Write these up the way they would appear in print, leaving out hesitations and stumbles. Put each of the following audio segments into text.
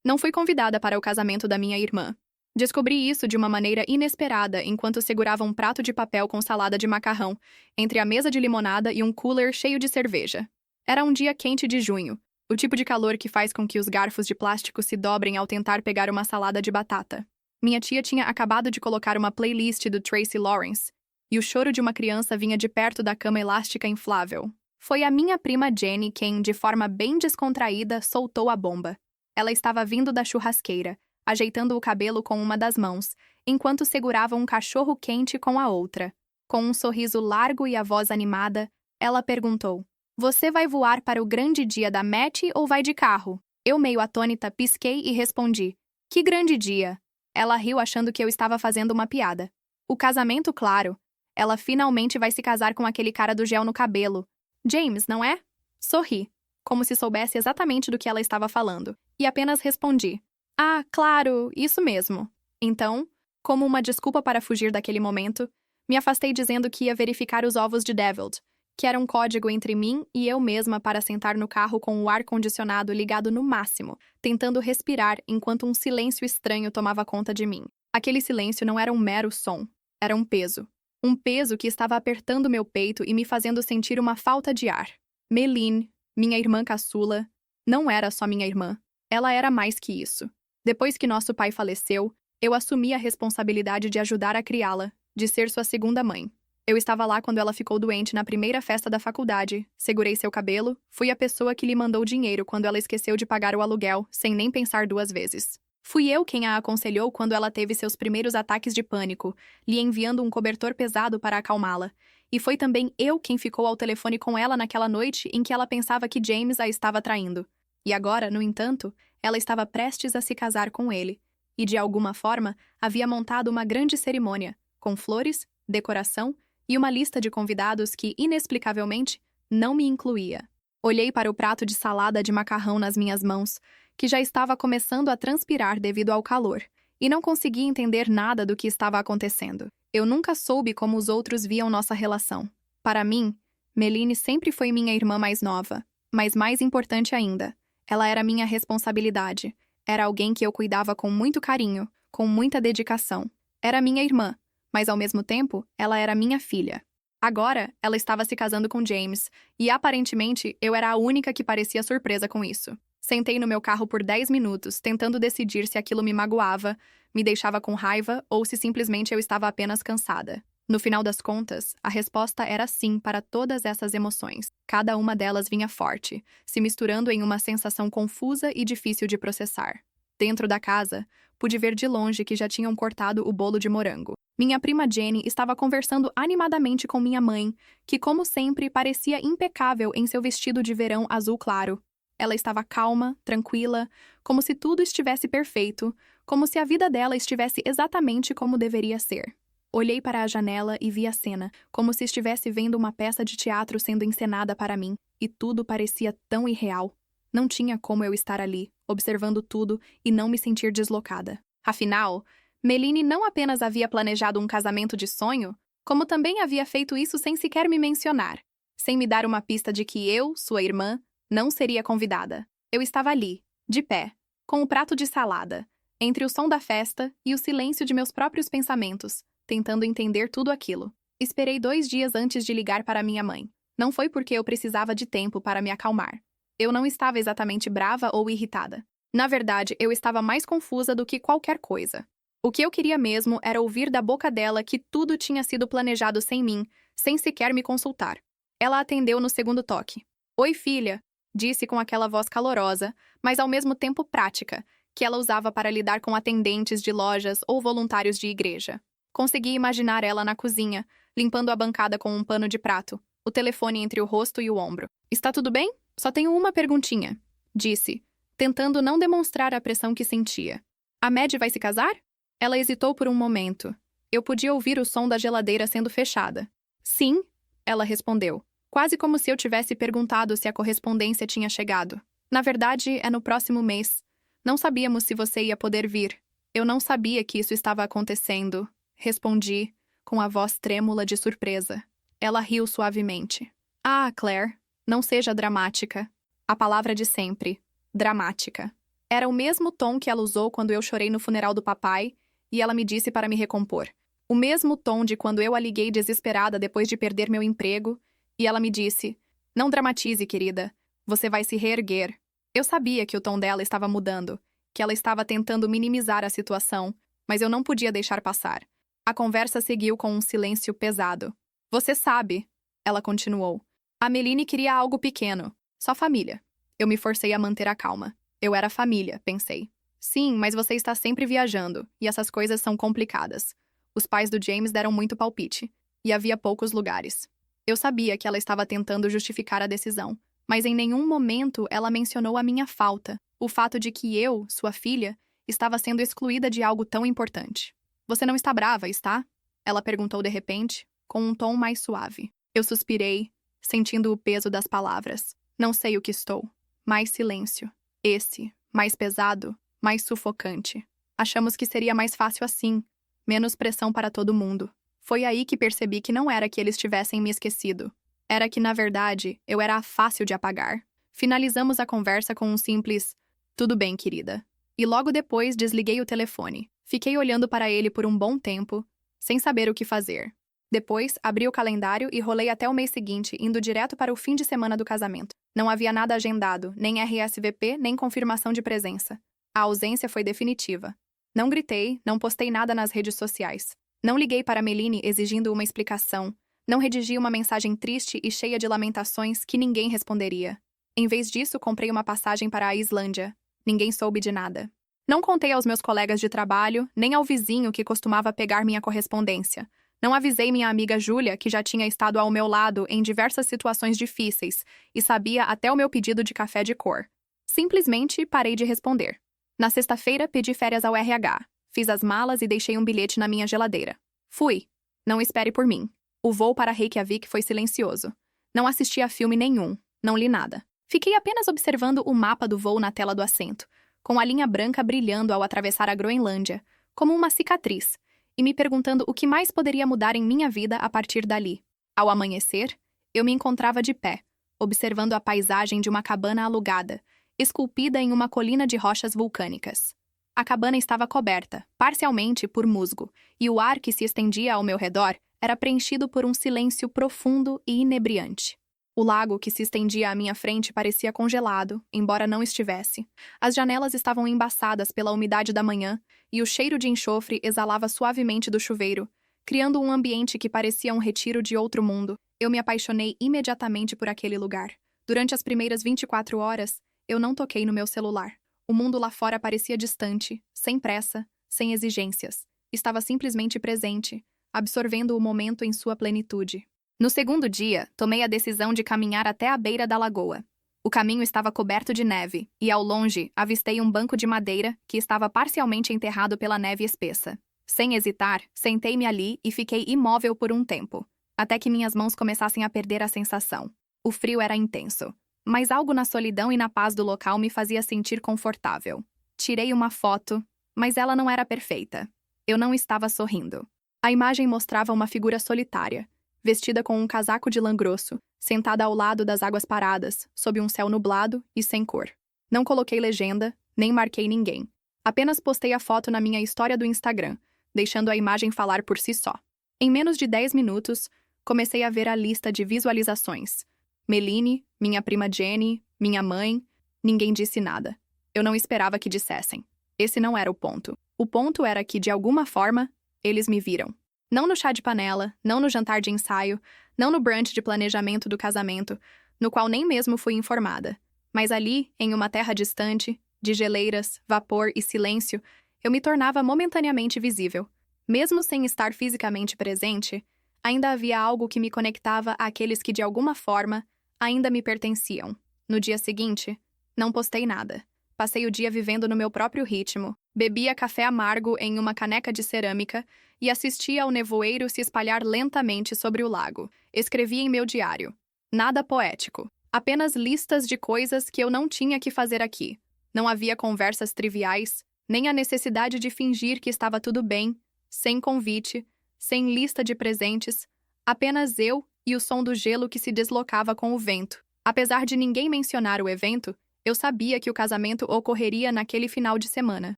Não fui convidada para o casamento da minha irmã. Descobri isso de uma maneira inesperada enquanto segurava um prato de papel com salada de macarrão, entre a mesa de limonada e um cooler cheio de cerveja. Era um dia quente de junho, o tipo de calor que faz com que os garfos de plástico se dobrem ao tentar pegar uma salada de batata. Minha tia tinha acabado de colocar uma playlist do Tracy Lawrence, e o choro de uma criança vinha de perto da cama elástica inflável. Foi a minha prima Jenny quem, de forma bem descontraída, soltou a bomba. Ela estava vindo da churrasqueira, ajeitando o cabelo com uma das mãos, enquanto segurava um cachorro quente com a outra. Com um sorriso largo e a voz animada, ela perguntou: "Você vai voar para o grande dia da Matt ou vai de carro?" Eu, meio atônita, pisquei e respondi: "Que grande dia!" Ela riu achando que eu estava fazendo uma piada. "O casamento, claro. Ela finalmente vai se casar com aquele cara do gel no cabelo. James, não é?" Sorri, como se soubesse exatamente do que ela estava falando, e apenas respondi: "Ah, claro, isso mesmo." Então, como uma desculpa para fugir daquele momento, me afastei dizendo que ia verificar os ovos de Devilled, que era um código entre mim e eu mesma para sentar no carro com o ar-condicionado ligado no máximo, tentando respirar enquanto um silêncio estranho tomava conta de mim. Aquele silêncio não era um mero som, era um peso. Um peso que estava apertando meu peito e me fazendo sentir uma falta de ar. Meline, minha irmã caçula, não era só minha irmã. Ela era mais que isso. Depois que nosso pai faleceu, eu assumi a responsabilidade de ajudar a criá-la, de ser sua segunda mãe. Eu estava lá quando ela ficou doente na primeira festa da faculdade, segurei seu cabelo, fui a pessoa que lhe mandou dinheiro quando ela esqueceu de pagar o aluguel, sem nem pensar duas vezes. Fui eu quem a aconselhou quando ela teve seus primeiros ataques de pânico, lhe enviando um cobertor pesado para acalmá-la. E foi também eu quem ficou ao telefone com ela naquela noite em que ela pensava que James a estava traindo. E agora, no entanto, ela estava prestes a se casar com ele. E, de alguma forma, havia montado uma grande cerimônia, com flores, decoração e uma lista de convidados que, inexplicavelmente, não me incluía. Olhei para o prato de salada de macarrão nas minhas mãos, que já estava começando a transpirar devido ao calor, e não conseguia entender nada do que estava acontecendo. Eu nunca soube como os outros viam nossa relação. Para mim, Meline sempre foi minha irmã mais nova, mas mais importante ainda, ela era minha responsabilidade. Era alguém que eu cuidava com muito carinho, com muita dedicação. Era minha irmã, mas ao mesmo tempo, ela era minha filha. Agora, ela estava se casando com James, e aparentemente eu era a única que parecia surpresa com isso. Sentei no meu carro por 10 minutos, tentando decidir se aquilo me magoava, me deixava com raiva ou se simplesmente eu estava apenas cansada. No final das contas, a resposta era sim para todas essas emoções. Cada uma delas vinha forte, se misturando em uma sensação confusa e difícil de processar. Dentro da casa, pude ver de longe que já tinham cortado o bolo de morango. Minha prima Jenny estava conversando animadamente com minha mãe, que, como sempre, parecia impecável em seu vestido de verão azul claro. Ela estava calma, tranquila, como se tudo estivesse perfeito, como se a vida dela estivesse exatamente como deveria ser. Olhei para a janela e vi a cena, como se estivesse vendo uma peça de teatro sendo encenada para mim, e tudo parecia tão irreal. Não tinha como eu estar ali, observando tudo e não me sentir deslocada. Afinal, Meline não apenas havia planejado um casamento de sonho, como também havia feito isso sem sequer me mencionar, sem me dar uma pista de que eu, sua irmã, não seria convidada. Eu estava ali, de pé, com o prato de salada, entre o som da festa e o silêncio de meus próprios pensamentos, tentando entender tudo aquilo. Esperei 2 dias antes de ligar para minha mãe. Não foi porque eu precisava de tempo para me acalmar. Eu não estava exatamente brava ou irritada. Na verdade, eu estava mais confusa do que qualquer coisa. O que eu queria mesmo era ouvir da boca dela que tudo tinha sido planejado sem mim, sem sequer me consultar. Ela atendeu no segundo toque. "Oi, filha", disse com aquela voz calorosa, mas ao mesmo tempo prática, que ela usava para lidar com atendentes de lojas ou voluntários de igreja. Consegui imaginar ela na cozinha, limpando a bancada com um pano de prato, o telefone entre o rosto e o ombro. "Está tudo bem? Só tenho uma perguntinha", disse, tentando não demonstrar a pressão que sentia. "A Mad vai se casar?" Ela hesitou por um momento. Eu podia ouvir o som da geladeira sendo fechada. "Sim", ela respondeu, quase como se eu tivesse perguntado se a correspondência tinha chegado. "Na verdade, é no próximo mês. Não sabíamos se você ia poder vir." "Eu não sabia que isso estava acontecendo", respondi, com a voz trêmula de surpresa. Ela riu suavemente. "Ah, Claire, não seja dramática." A palavra de sempre. Dramática. Era o mesmo tom que ela usou quando eu chorei no funeral do papai e ela me disse para me recompor. O mesmo tom de quando eu a liguei desesperada depois de perder meu emprego e ela me disse: "Não dramatize, querida. Você vai se reerguer." Eu sabia que o tom dela estava mudando, que ela estava tentando minimizar a situação, mas eu não podia deixar passar. A conversa seguiu com um silêncio pesado. "Você sabe", ela continuou. "A Meline queria algo pequeno, só família." Eu me forcei a manter a calma. Eu era família, pensei. "Sim, mas você está sempre viajando, e essas coisas são complicadas." Os pais do James deram muito palpite, e havia poucos lugares. Eu sabia que ela estava tentando justificar a decisão, mas em nenhum momento ela mencionou a minha falta, o fato de que eu, sua filha, estava sendo excluída de algo tão importante. "Você não está brava, está?" ela perguntou de repente, com um tom mais suave. Eu suspirei, sentindo o peso das palavras. "Não sei o que estou." Mais silêncio. Esse, mais pesado, mais sufocante. Achamos que seria mais fácil assim. Menos pressão para todo mundo. Foi aí que percebi que não era que eles tivessem me esquecido. Era que, na verdade, eu era fácil de apagar. Finalizamos a conversa com um simples "tudo bem, querida." E logo depois desliguei o telefone. Fiquei olhando para ele por um bom tempo, sem saber o que fazer. Depois, abri o calendário e rolei até o mês seguinte, indo direto para o fim de semana do casamento. Não havia nada agendado, nem RSVP, nem confirmação de presença. A ausência foi definitiva. Não gritei, não postei nada nas redes sociais. Não liguei para Meline exigindo uma explicação. Não redigi uma mensagem triste e cheia de lamentações que ninguém responderia. Em vez disso, comprei uma passagem para a Islândia. Ninguém soube de nada. Não contei aos meus colegas de trabalho, nem ao vizinho que costumava pegar minha correspondência. Não avisei minha amiga Júlia, que já tinha estado ao meu lado em diversas situações difíceis e sabia até o meu pedido de café de cor. Simplesmente parei de responder. Na sexta-feira, pedi férias ao RH. Fiz as malas e deixei um bilhete na minha geladeira. Fui. Não espere por mim. O voo para Reykjavik foi silencioso. Não assisti a filme nenhum. Não li nada. Fiquei apenas observando o mapa do voo na tela do assento, com a linha branca brilhando ao atravessar a Groenlândia, como uma cicatriz, e me perguntando o que mais poderia mudar em minha vida a partir dali. Ao amanhecer, eu me encontrava de pé, observando a paisagem de uma cabana alugada, esculpida em uma colina de rochas vulcânicas. A cabana estava coberta, parcialmente, por musgo, e o ar que se estendia ao meu redor era preenchido por um silêncio profundo e inebriante. O lago que se estendia à minha frente parecia congelado, embora não estivesse. As janelas estavam embaçadas pela umidade da manhã, e o cheiro de enxofre exalava suavemente do chuveiro, criando um ambiente que parecia um retiro de outro mundo. Eu me apaixonei imediatamente por aquele lugar. Durante as primeiras 24 horas, eu não toquei no meu celular. O mundo lá fora parecia distante, sem pressa, sem exigências. Estava simplesmente presente, absorvendo o momento em sua plenitude. No segundo dia, tomei a decisão de caminhar até a beira da lagoa. O caminho estava coberto de neve, e ao longe avistei um banco de madeira que estava parcialmente enterrado pela neve espessa. Sem hesitar, sentei-me ali e fiquei imóvel por um tempo, até que minhas mãos começassem a perder a sensação. O frio era intenso, mas algo na solidão e na paz do local me fazia sentir confortável. Tirei uma foto, mas ela não era perfeita. Eu não estava sorrindo. A imagem mostrava uma figura solitária, vestida com um casaco de lã grosso, sentada ao lado das águas paradas, sob um céu nublado e sem cor. Não coloquei legenda, nem marquei ninguém. Apenas postei a foto na minha história do Instagram, deixando a imagem falar por si só. Em menos de 10 minutos, comecei a ver a lista de visualizações. Meline, minha prima Jenny, minha mãe, ninguém disse nada. Eu não esperava que dissessem. Esse não era o ponto. O ponto era que, de alguma forma, eles me viram. Não no chá de panela, não no jantar de ensaio, não no brunch de planejamento do casamento, no qual nem mesmo fui informada. Mas ali, em uma terra distante, de geleiras, vapor e silêncio, eu me tornava momentaneamente visível. Mesmo sem estar fisicamente presente, ainda havia algo que me conectava àqueles que, de alguma forma, ainda me pertenciam. No dia seguinte, não postei nada. Passei o dia vivendo no meu próprio ritmo, bebia café amargo em uma caneca de cerâmica e assistia ao nevoeiro se espalhar lentamente sobre o lago. Escrevi em meu diário. Nada poético. Apenas listas de coisas que eu não tinha que fazer aqui. Não havia conversas triviais, nem a necessidade de fingir que estava tudo bem, sem convite, sem lista de presentes, apenas eu e o som do gelo que se deslocava com o vento. Apesar de ninguém mencionar o evento, Eu sabia que o casamento ocorreria naquele final de semana.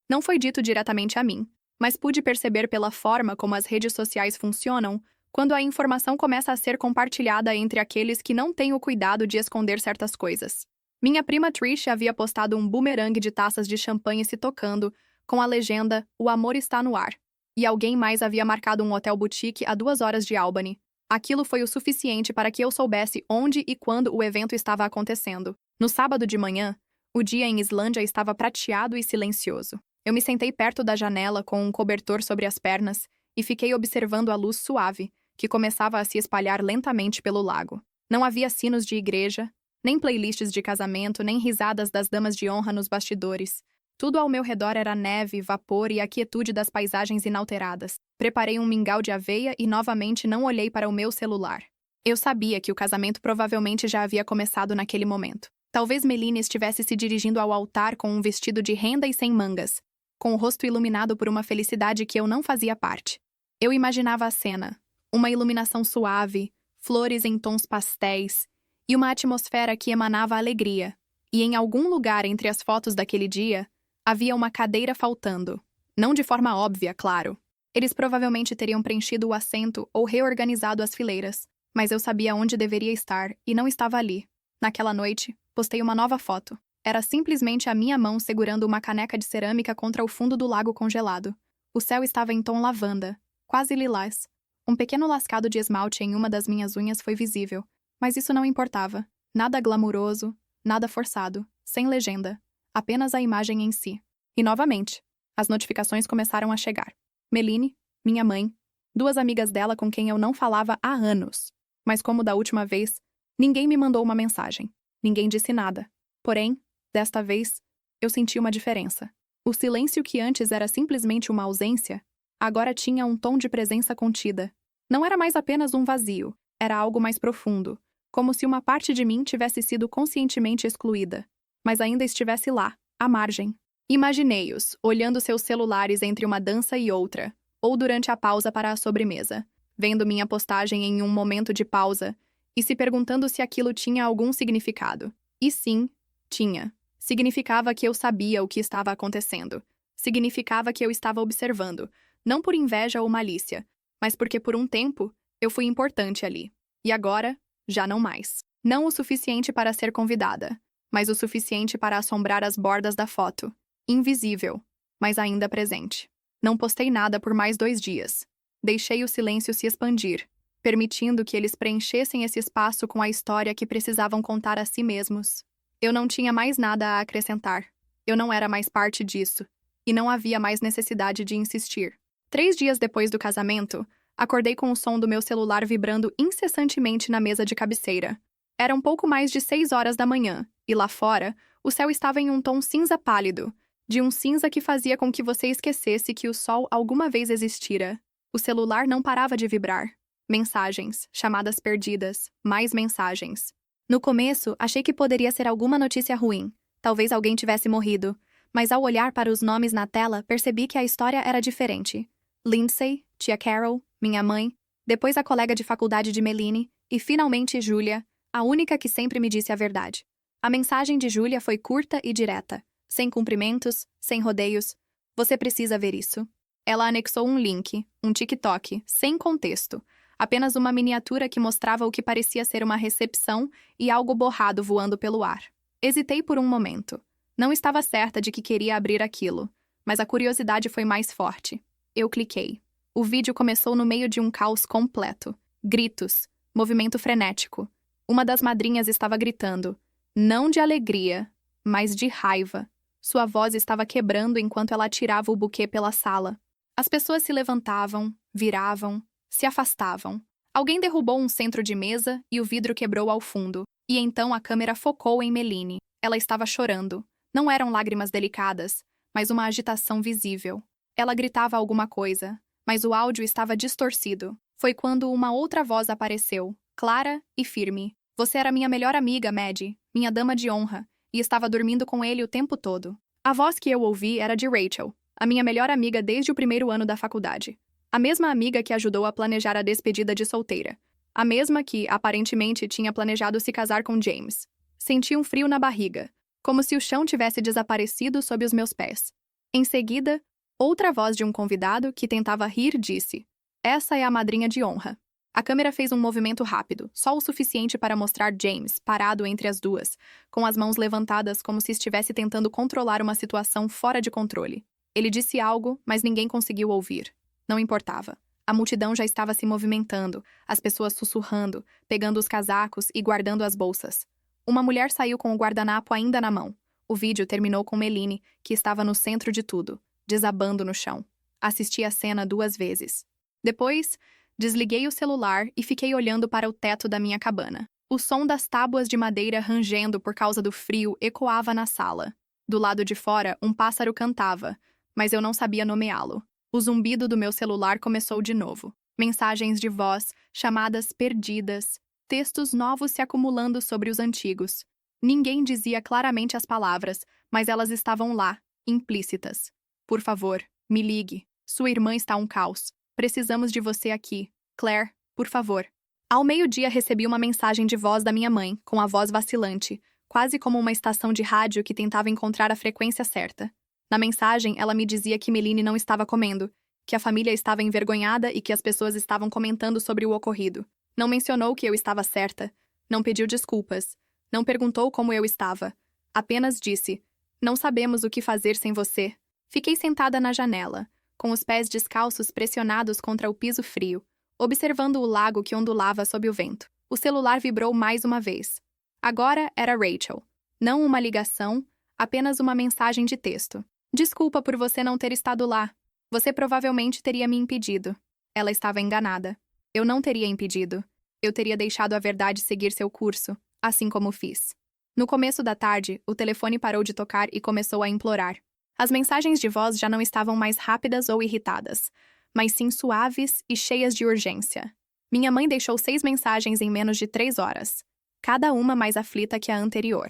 Não foi dito diretamente a mim, mas pude perceber pela forma como as redes sociais funcionam quando a informação começa a ser compartilhada entre aqueles que não têm o cuidado de esconder certas coisas. Minha prima Trish havia postado um bumerangue de taças de champanhe se tocando, com a legenda "O amor está no ar". E alguém mais havia marcado um hotel boutique a 2 horas de Albany. Aquilo foi o suficiente para que eu soubesse onde e quando o evento estava acontecendo. No sábado de manhã, o dia em Islândia estava prateado e silencioso. Eu me sentei perto da janela com um cobertor sobre as pernas e fiquei observando a luz suave, que começava a se espalhar lentamente pelo lago. Não havia sinos de igreja, nem playlists de casamento, nem risadas das damas de honra nos bastidores. Tudo ao meu redor era neve, vapor e a quietude das paisagens inalteradas. Preparei um mingau de aveia e novamente não olhei para o meu celular. Eu sabia que o casamento provavelmente já havia começado naquele momento. Talvez Meline estivesse se dirigindo ao altar com um vestido de renda e sem mangas, com o rosto iluminado por uma felicidade que eu não fazia parte. Eu imaginava a cena. Uma iluminação suave, flores em tons pastéis e uma atmosfera que emanava alegria. E em algum lugar entre as fotos daquele dia, havia uma cadeira faltando. Não de forma óbvia, claro. Eles provavelmente teriam preenchido o assento ou reorganizado as fileiras, mas eu sabia onde deveria estar e não estava ali. Naquela noite, postei uma nova foto. Era simplesmente a minha mão segurando uma caneca de cerâmica contra o fundo do lago congelado. O céu estava em tom lavanda, quase lilás. Um pequeno lascado de esmalte em uma das minhas unhas foi visível, mas isso não importava. Nada glamuroso, nada forçado, sem legenda. Apenas a imagem em si. E novamente, as notificações começaram a chegar. Meline, minha mãe, 2 amigas dela com quem eu não falava há anos. Mas como da última vez, ninguém me mandou uma mensagem. Ninguém disse nada. Porém, desta vez, eu senti uma diferença. O silêncio que antes era simplesmente uma ausência, agora tinha um tom de presença contida. Não era mais apenas um vazio, era algo mais profundo, como se uma parte de mim tivesse sido conscientemente excluída, mas ainda estivesse lá, à margem. Imaginei-os, olhando seus celulares entre uma dança e outra, ou durante a pausa para a sobremesa, vendo minha postagem em um momento de pausa e se perguntando se aquilo tinha algum significado. E sim, tinha. Significava que eu sabia o que estava acontecendo. Significava que eu estava observando, não por inveja ou malícia, mas porque por um tempo eu fui importante ali. E agora, já não mais. Não o suficiente para ser convidada, mas o suficiente para assombrar as bordas da foto. Invisível, mas ainda presente. Não postei nada por mais 2 dias. Deixei o silêncio se expandir, permitindo que eles preenchessem esse espaço com a história que precisavam contar a si mesmos. Eu não tinha mais nada a acrescentar. Eu não era mais parte disso. E não havia mais necessidade de insistir. 3 dias depois do casamento, acordei com o som do meu celular vibrando incessantemente na mesa de cabeceira. Era um pouco mais de 6 horas da manhã, e lá fora, o céu estava em um tom cinza pálido, de um cinza que fazia com que você esquecesse que o sol alguma vez existira. O celular não parava de vibrar. Mensagens, chamadas perdidas, mais mensagens. No começo, achei que poderia ser alguma notícia ruim. Talvez alguém tivesse morrido. Mas ao olhar para os nomes na tela, percebi que a história era diferente. Lindsay, tia Carol, minha mãe, depois a colega de faculdade de Meline, e finalmente Julia, a única que sempre me disse a verdade. A mensagem de Julia foi curta e direta, sem cumprimentos, sem rodeios. Você precisa ver isso. Ela anexou um link, um TikTok, sem contexto. Apenas uma miniatura que mostrava o que parecia ser uma recepção e algo borrado voando pelo ar. Hesitei por um momento. Não estava certa de que queria abrir aquilo, mas a curiosidade foi mais forte. Eu cliquei. O vídeo começou no meio de um caos completo. Gritos, movimento frenético. Uma das madrinhas estava gritando, não de alegria, mas de raiva. Sua voz estava quebrando enquanto ela atirava o buquê pela sala. As pessoas se levantavam, viravam, se afastavam. Alguém derrubou um centro de mesa e o vidro quebrou ao fundo. E então a câmera focou em Meline. Ela estava chorando. Não eram lágrimas delicadas, mas uma agitação visível. Ela gritava alguma coisa, mas o áudio estava distorcido. Foi quando uma outra voz apareceu, clara e firme. Você era minha melhor amiga, Maddie, minha dama de honra, e estava dormindo com ele o tempo todo. A voz que eu ouvi era de Rachel, a minha melhor amiga desde o primeiro ano da faculdade. A mesma amiga que ajudou a planejar a despedida de solteira. A mesma que, aparentemente, tinha planejado se casar com James. Senti um frio na barriga. como se o chão tivesse desaparecido sob os meus pés. Em seguida, outra voz de um convidado que tentava rir disse: "Essa é a madrinha de honra." A câmera fez um movimento rápido, só o suficiente para mostrar James parado entre as duas, com as mãos levantadas como se estivesse tentando controlar uma situação fora de controle. Ele disse algo, mas ninguém conseguiu ouvir. Não importava. A multidão já estava se movimentando, as pessoas sussurrando, pegando os casacos e guardando as bolsas. Uma mulher saiu com o guardanapo ainda na mão. O vídeo terminou com Meline, que estava no centro de tudo, desabando no chão. Assisti a cena 2 vezes. Depois, desliguei o celular e fiquei olhando para o teto da minha cabana. O som das tábuas de madeira rangendo por causa do frio ecoava na sala. Do lado de fora, um pássaro cantava, mas eu não sabia nomeá-lo. O zumbido do meu celular começou de novo. Mensagens de voz, chamadas perdidas, textos novos se acumulando sobre os antigos. Ninguém dizia claramente as palavras, mas elas estavam lá, implícitas. "Por favor, me ligue. Sua irmã está um caos. Precisamos de você aqui. Claire, por favor." Ao meio-dia recebi uma mensagem de voz da minha mãe, com a voz vacilante, quase como uma estação de rádio que tentava encontrar a frequência certa. Na mensagem, ela me dizia que Meline não estava comendo, que a família estava envergonhada e que as pessoas estavam comentando sobre o ocorrido. Não mencionou que eu estava certa, não pediu desculpas, não perguntou como eu estava. Apenas disse: "Não sabemos o que fazer sem você." Fiquei sentada na janela, com os pés descalços pressionados contra o piso frio, observando o lago que ondulava sob o vento. O celular vibrou mais uma vez. Agora era Rachel. Não uma ligação, apenas uma mensagem de texto. "Desculpa por você não ter estado lá. Você provavelmente teria me impedido." Ela estava enganada. Eu não teria impedido. Eu teria deixado a verdade seguir seu curso, assim como fiz. No começo da tarde, o telefone parou de tocar e começou a implorar. As mensagens de voz já não estavam mais rápidas ou irritadas, mas sim suaves e cheias de urgência. Minha mãe deixou 6 mensagens em menos de 3 horas, cada uma mais aflita que a anterior.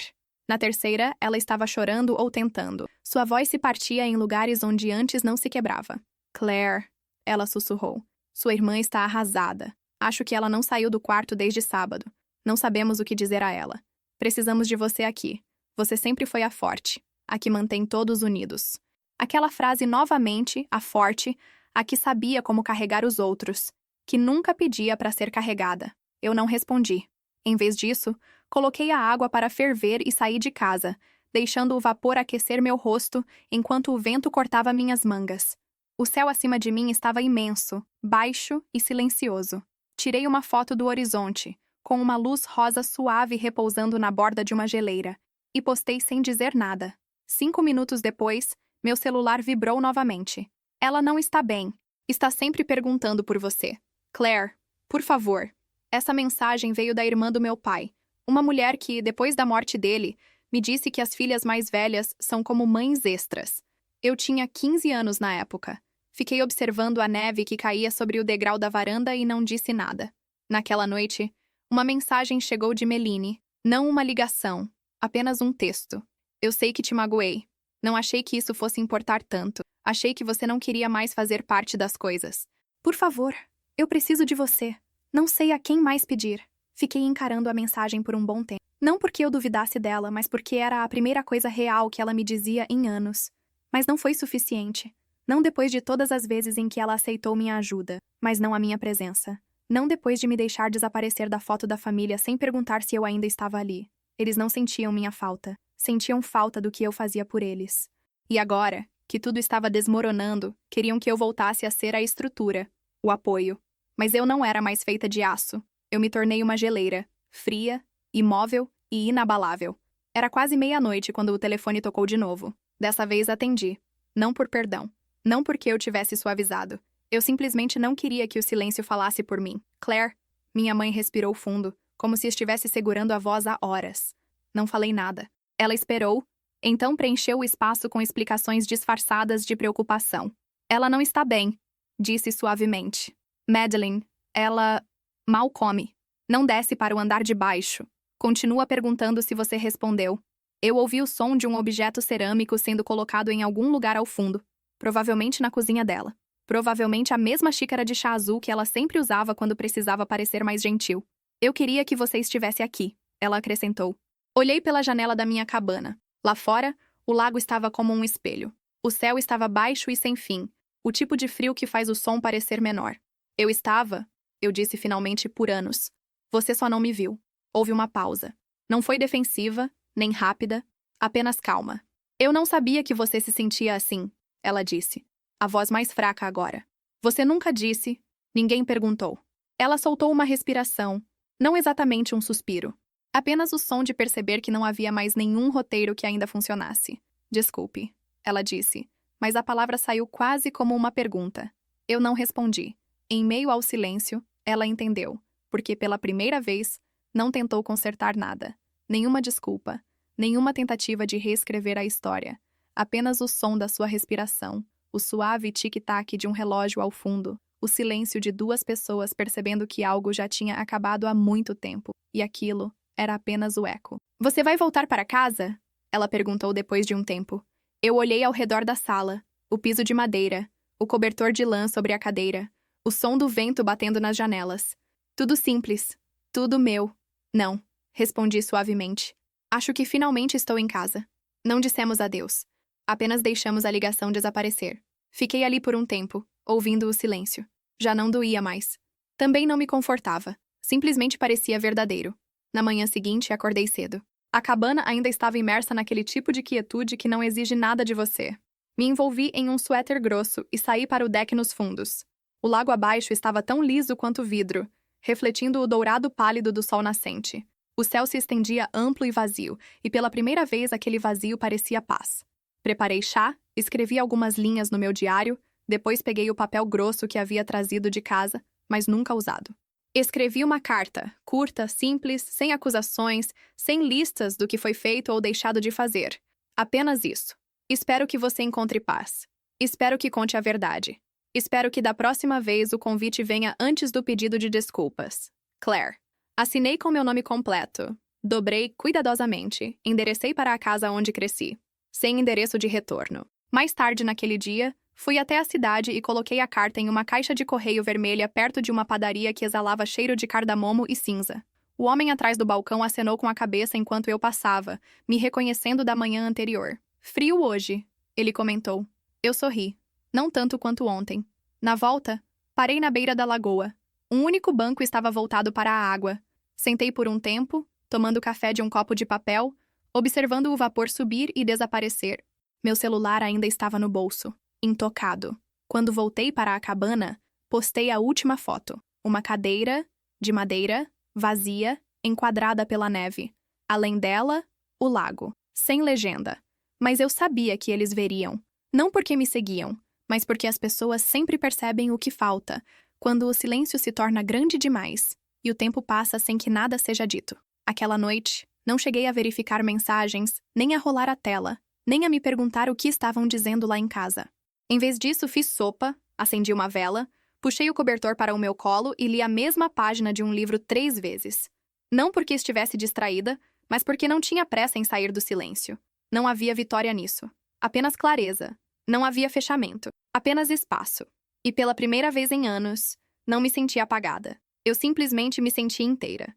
Na terceira, ela estava chorando ou tentando. Sua voz se partia em lugares onde antes não se quebrava. "Claire", ela sussurrou. "Sua irmã está arrasada. Acho que ela não saiu do quarto desde sábado. Não sabemos o que dizer a ela. Precisamos de você aqui. Você sempre foi a forte, a que mantém todos unidos." Aquela frase novamente, a forte, a que sabia como carregar os outros, que nunca pedia para ser carregada. Eu não respondi. Em vez disso, coloquei a água para ferver e saí de casa, deixando o vapor aquecer meu rosto enquanto o vento cortava minhas mangas. O céu acima de mim estava imenso, baixo e silencioso. Tirei uma foto do horizonte, com uma luz rosa suave repousando na borda de uma geleira, e postei sem dizer nada. 5 minutos depois, meu celular vibrou novamente. "Ela não está bem. Está sempre perguntando por você. Claire, por favor." Essa mensagem veio da irmã do meu pai, uma mulher que, depois da morte dele, me disse que as filhas mais velhas são como mães extras. Eu tinha 15 anos na época. Fiquei observando a neve que caía sobre o degrau da varanda e não disse nada. Naquela noite, uma mensagem chegou de Meline, não uma ligação, apenas um texto. "Eu sei que te magoei. Não achei que isso fosse importar tanto. Achei que você não queria mais fazer parte das coisas. Por favor, eu preciso de você. Não sei a quem mais pedir." Fiquei encarando a mensagem por um bom tempo. Não porque eu duvidasse dela, mas porque era a primeira coisa real que ela me dizia em anos. Mas não foi suficiente. Não depois de todas as vezes em que ela aceitou minha ajuda, mas não a minha presença. Não depois de me deixar desaparecer da foto da família sem perguntar se eu ainda estava ali. Eles não sentiam minha falta. Sentiam falta do que eu fazia por eles. E agora, que tudo estava desmoronando, queriam que eu voltasse a ser a estrutura, o apoio. Mas eu não era mais feita de aço. Eu me tornei uma geleira, fria, imóvel e inabalável. Era quase meia-noite quando o telefone tocou de novo. Dessa vez atendi. Não por perdão. Não porque eu tivesse suavizado. Eu simplesmente não queria que o silêncio falasse por mim. "Claire." Minha mãe respirou fundo, como se estivesse segurando a voz há horas. Não falei nada. Ela esperou, então preencheu o espaço com explicações disfarçadas de preocupação. "Ela não está bem", disse suavemente. "Madeline, ela mal come. Não desce para o andar de baixo. Continua perguntando se você respondeu." Eu ouvi o som de um objeto cerâmico sendo colocado em algum lugar ao fundo, provavelmente na cozinha dela. Provavelmente a mesma xícara de chá azul que ela sempre usava quando precisava parecer mais gentil. "Eu queria que você estivesse aqui", ela acrescentou. Olhei pela janela da minha cabana. Lá fora, o lago estava como um espelho. O céu estava baixo e sem fim, o tipo de frio que faz o som parecer menor. Eu disse finalmente por anos. Você só não me viu. Houve uma pausa. Não foi defensiva, nem rápida, apenas calma. Eu não sabia que você se sentia assim, ela disse. A voz mais fraca agora. Você nunca disse. Ninguém perguntou. Ela soltou uma respiração, não exatamente um suspiro. Apenas o som de perceber que não havia mais nenhum roteiro que ainda funcionasse. Desculpe, ela disse, mas a palavra saiu quase como uma pergunta. Eu não respondi. Em meio ao silêncio, ela entendeu, porque pela primeira vez, não tentou consertar nada. Nenhuma desculpa, nenhuma tentativa de reescrever a história. Apenas o som da sua respiração, o suave tic-tac de um relógio ao fundo, o silêncio de duas pessoas percebendo que algo já tinha acabado há muito tempo, e aquilo era apenas o eco. Você vai voltar para casa? Ela perguntou depois de um tempo. Eu olhei ao redor da sala, o piso de madeira, o cobertor de lã sobre a cadeira, o som do vento batendo nas janelas. Tudo simples, tudo meu. Não, respondi suavemente. Acho que finalmente estou em casa. Não dissemos adeus. Apenas deixamos a ligação desaparecer. Fiquei ali por um tempo, ouvindo o silêncio. Já não doía mais. Também não me confortava. Simplesmente parecia verdadeiro. Na manhã seguinte, acordei cedo. A cabana ainda estava imersa naquele tipo de quietude que não exige nada de você. Me envolvi em um suéter grosso e saí para o deck nos fundos. O lago abaixo estava tão liso quanto vidro, refletindo o dourado pálido do sol nascente. O céu se estendia amplo e vazio, e pela primeira vez aquele vazio parecia paz. Preparei chá, escrevi algumas linhas no meu diário, depois peguei o papel grosso que havia trazido de casa, mas nunca usado. Escrevi uma carta, curta, simples, sem acusações, sem listas do que foi feito ou deixado de fazer. Apenas isso. Espero que você encontre paz. Espero que conte a verdade. Espero que da próxima vez o convite venha antes do pedido de desculpas. Claire. Assinei com meu nome completo. Dobrei cuidadosamente. Enderecei para a casa onde cresci. Sem endereço de retorno. Mais tarde naquele dia, fui até a cidade e coloquei a carta em uma caixa de correio vermelha perto de uma padaria que exalava cheiro de cardamomo e cinza. O homem atrás do balcão acenou com a cabeça enquanto eu passava, me reconhecendo da manhã anterior. Frio hoje, ele comentou. Eu sorri. Não tanto quanto ontem. Na volta, parei na beira da lagoa. Um único banco estava voltado para a água. Sentei por um tempo, tomando café de um copo de papel, observando o vapor subir e desaparecer. Meu celular ainda estava no bolso, intocado. Quando voltei para a cabana, postei a última foto. Uma cadeira, de madeira, vazia, enquadrada pela neve. Além dela, o lago, sem legenda. Mas eu sabia que eles veriam. Não porque me seguiam, mas porque as pessoas sempre percebem o que falta, quando o silêncio se torna grande demais e o tempo passa sem que nada seja dito. Aquela noite, não cheguei a verificar mensagens, nem a rolar a tela, nem a me perguntar o que estavam dizendo lá em casa. Em vez disso, fiz sopa, acendi uma vela, puxei o cobertor para o meu colo e li a mesma página de um livro 3 vezes. Não porque estivesse distraída, mas porque não tinha pressa em sair do silêncio. Não havia vitória nisso. Apenas clareza. Não havia fechamento. Apenas espaço. E pela primeira vez em anos, não me senti apagada. Eu simplesmente me senti inteira.